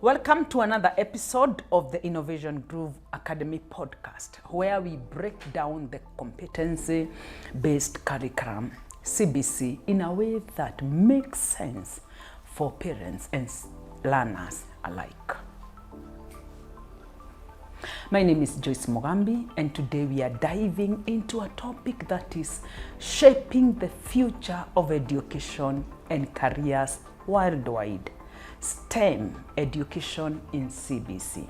Welcome to another episode of the Innovation Groove Academy podcast, where we break down the competency-based curriculum, CBC, in a way that makes sense for parents and learners alike. My name is Joyce Mogambi, and today we are diving into a topic that is shaping the future of education and careers worldwide: STEM education in CBC.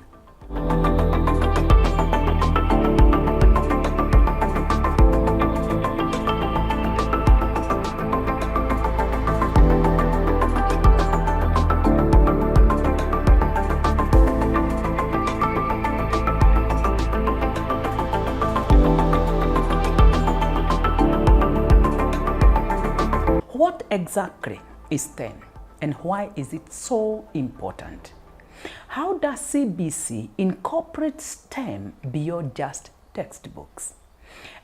What exactly is STEM? And why is it so important? How does CBC incorporate STEM beyond just textbooks?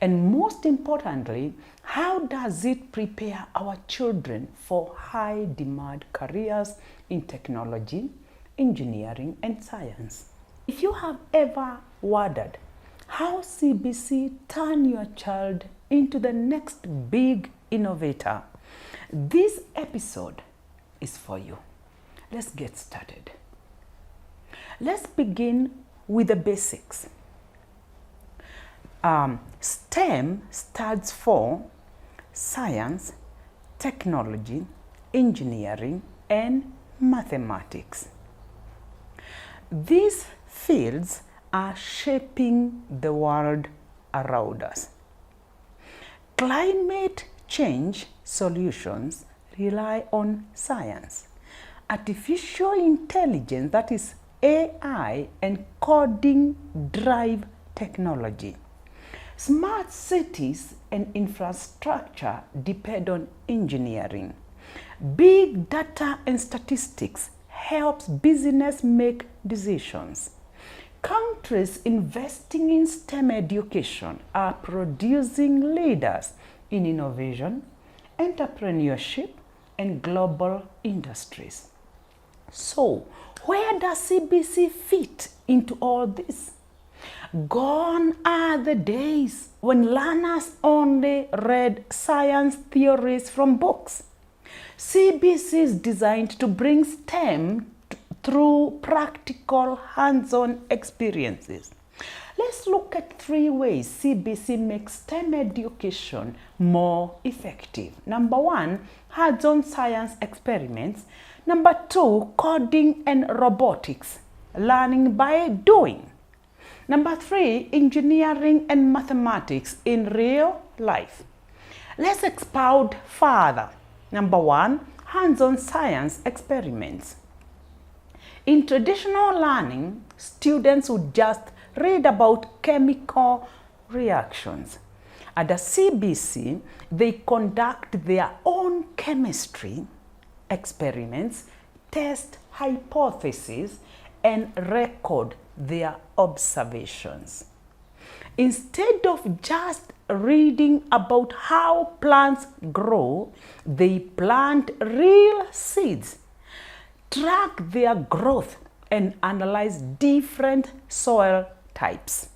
And most importantly, how does it prepare our children for high-demand careers in technology, engineering, and science? If you have ever wondered how CBC turn your child into the next big innovator, this episode is for you. Let's get started. Let's begin with the basics. STEM stands for science, technology, engineering, and mathematics. These fields are shaping the world around us. Climate change solutions rely on science. Artificial intelligence, that is AI, and coding drive technology. Smart cities and infrastructure depend on engineering. Big data and statistics helps business make decisions. Countries investing in STEM education are producing leaders in innovation, entrepreneurship, and global industries. So, where does CBC fit into all this? Gone are the days when learners only read science theories from books. CBC is designed to bring STEM through practical, hands-on experiences. Let's look at 3 ways CBC makes STEM education more effective. Number 1, hands-on science experiments. Number 2, coding and robotics, learning by doing. Number 3, engineering and mathematics in real life. Let's expound further. Number 1, hands-on science experiments. In traditional learning, students would just read about chemical reactions. At the CBC, they conduct their own chemistry experiments, test hypotheses, and record their observations. Instead of just reading about how plants grow, they plant real seeds, track their growth, and analyze different soil types.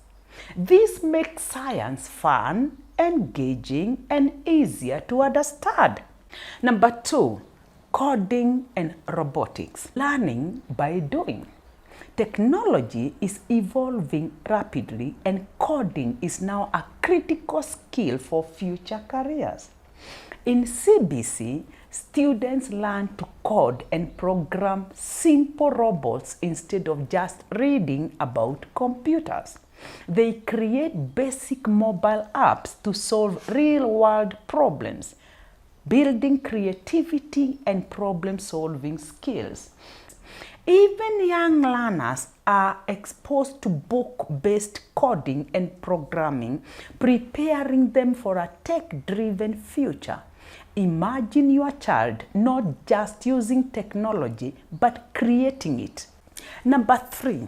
This makes science fun, engaging, and easier to understand. Number 2, coding and robotics, learning by doing. Technology is evolving rapidly, and coding is now a critical skill for future careers. In CBC, students learn to code and program simple robots instead of just reading about computers. They create basic mobile apps to solve real-world problems, building creativity and problem-solving skills. Even young learners are exposed to book-based coding and programming, preparing them for a tech-driven future. Imagine your child not just using technology, but creating it. Number 3,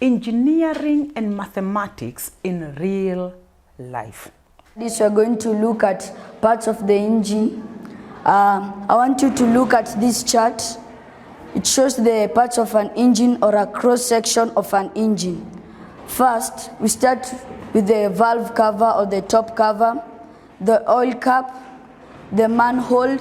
engineering and mathematics in real life. This we are going to look at parts of the engine. I want you to look at this chart. It shows the parts of an engine or a cross-section of an engine. First, we start with the valve cover or the top cover, the oil cap, the manhole.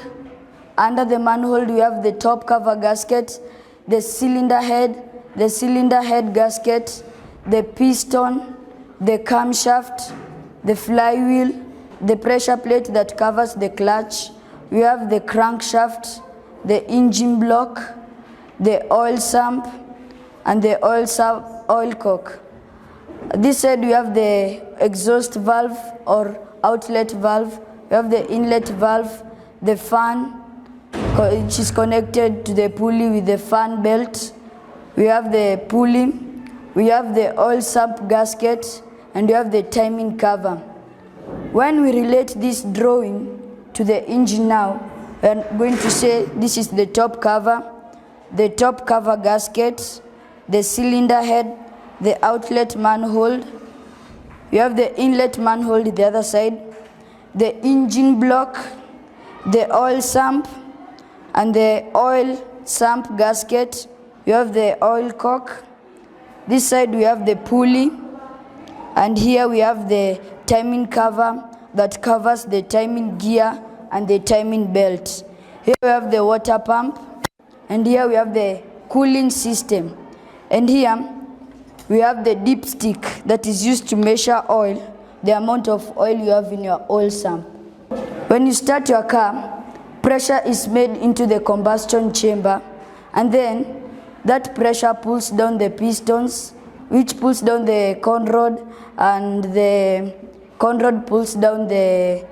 Under the manhole, we have the top cover gasket, the cylinder head gasket, the piston, the camshaft, the flywheel, the pressure plate that covers the clutch. We have the crankshaft, the engine block, the oil sump, and the oil cock. This side we have the exhaust valve or outlet valve. We have the inlet valve, the fan, which is connected to the pulley with the fan belt. We have the pulley, we have the oil sump gasket, and we have the timing cover. When we relate this drawing to the engine now, we are going to say this is the top cover gasket, the cylinder head, the outlet manhole. We have the inlet manhole the other side, the engine block, the oil sump, and the oil sump gasket. We have the oil cock. This side we have the pulley, and here we have the timing cover that covers the timing gear and the timing belt. Here we have the water pump, and here we have the cooling system, and here we have the dipstick that is used to measure oil, the amount of oil you have in your oil sump. When you start your car, pressure is made into the combustion chamber, and then that pressure pulls down the pistons, which pulls down the conrod, and the conrod pulls down the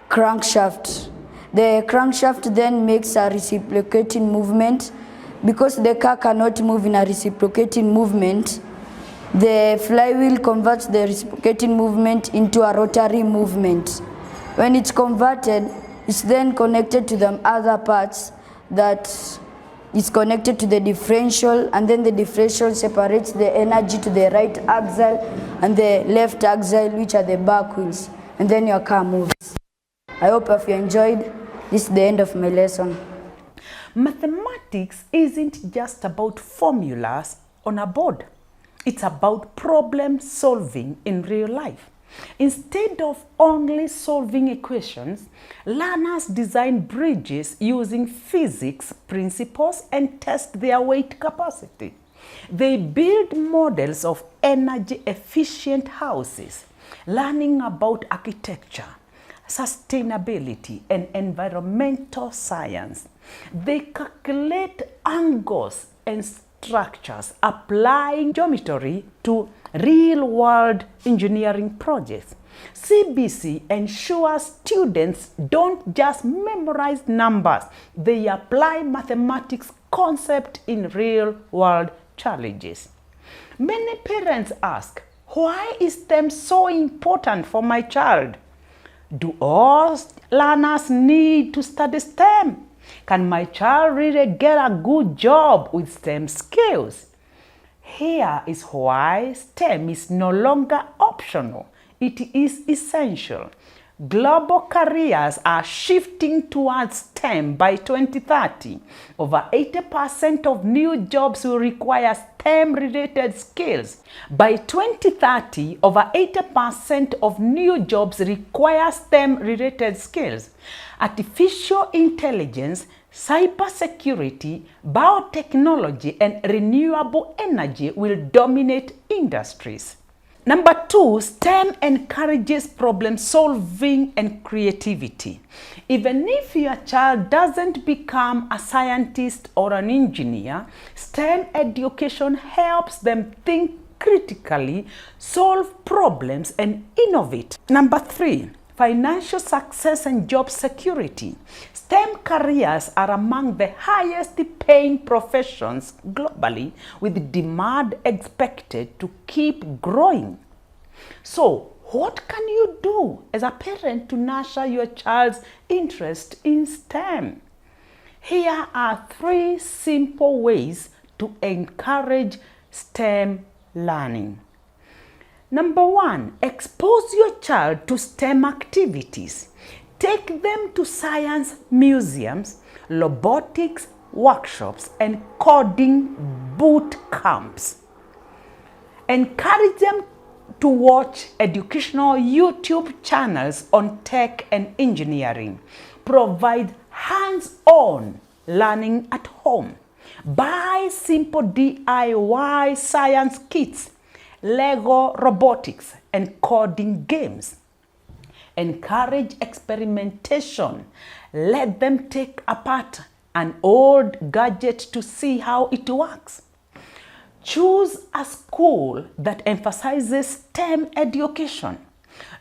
crankshaft. The crankshaft then makes a reciprocating movement. Because the car cannot move in a reciprocating movement, the flywheel converts the reciprocating movement into a rotary movement. When it's converted, it's then connected to the other parts that is connected to the differential, and then the differential separates the energy to the right axle and the left axle, which are the back wheels, and then your car moves. I hope if you enjoyed, this is the end of my lesson. Mathematics isn't just about formulas on a board. It's about problem solving in real life. Instead of only solving equations, learners design bridges using physics principles and test their weight capacity. They build models of energy-efficient houses, learning about architecture, sustainability, and environmental science. They calculate angles and structures, applying geometry to real-world engineering projects. CBC ensures students don't just memorize numbers, they apply mathematics concepts in real-world challenges. Many parents ask, why is STEM so important for my child? Do all learners need to study STEM? Can my child really get a good job with STEM skills? Here is why STEM is no longer optional. It is essential. Global careers are shifting towards STEM by 2030. Over 80% of new jobs will require STEM-related skills. By 2030, over 80% of new jobs require STEM-related skills. Artificial intelligence, cybersecurity, biotechnology, and renewable energy will dominate industries. Number 2, STEM encourages problem solving and creativity. Even if your child doesn't become a scientist or an engineer, STEM education helps them think critically, solve problems, and innovate. Number 3, financial success and job security. STEM careers are among the highest paying professions globally, with demand expected to keep growing. So, what can you do as a parent to nurture your child's interest in STEM? Here are 3 simple ways to encourage STEM learning. Number 1, expose your child to STEM activities. Take them to science museums, robotics workshops, and coding boot camps. Encourage them to watch educational YouTube channels on tech and engineering. Provide hands-on learning at home. Buy simple DIY science kits, Lego robotics, and coding games. Encourage experimentation. Let them take apart an old gadget to see how it works. Choose a school that emphasizes STEM education.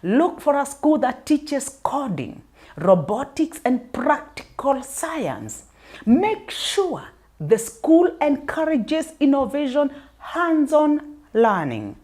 Look for a school that teaches coding, robotics, and practical science. Make sure the school encourages innovation, hands-on learning.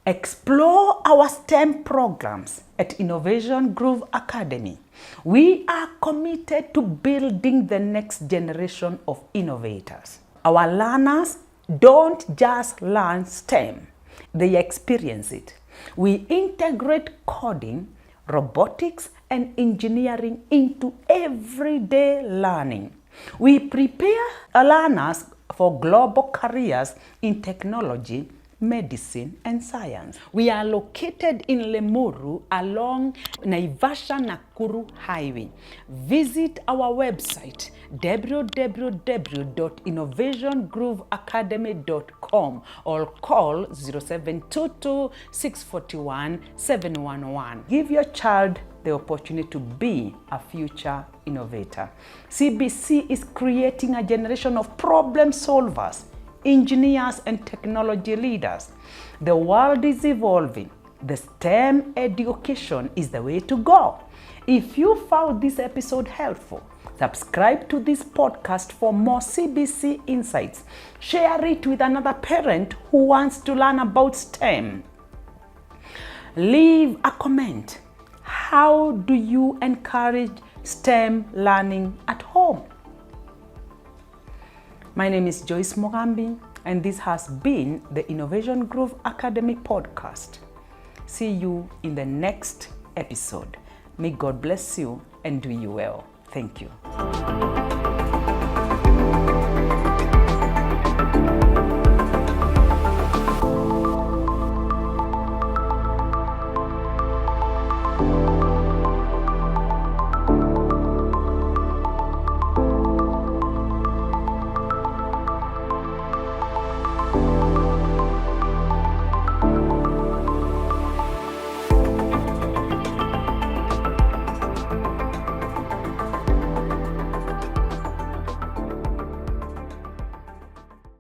Explore our STEM programs at Innovation Groove Academy. We are committed to building the next generation of innovators. Our learners don't just learn STEM, they experience it. We integrate coding, robotics, and engineering into everyday learning. We prepare learners for global careers in technology, medicine, and science. We are located in Lemuru along Naivasha-Nakuru Highway. Visit our website www.innovationgrooveacademy.com or call 0722 641 711. Give your child the opportunity to be a future innovator. CBC is creating a generation of problem solvers, engineers, and technology leaders. The world is evolving. The STEM education is the way to go. If you found this episode helpful, subscribe to this podcast for more CBC insights. Share it with another parent who wants to learn about STEM. Leave a comment. How do you encourage STEM learning at home? My name is Joyce Mogambi, and this has been the Innovation Groove Academy podcast. See you in the next episode. May God bless you and do you well. Thank you.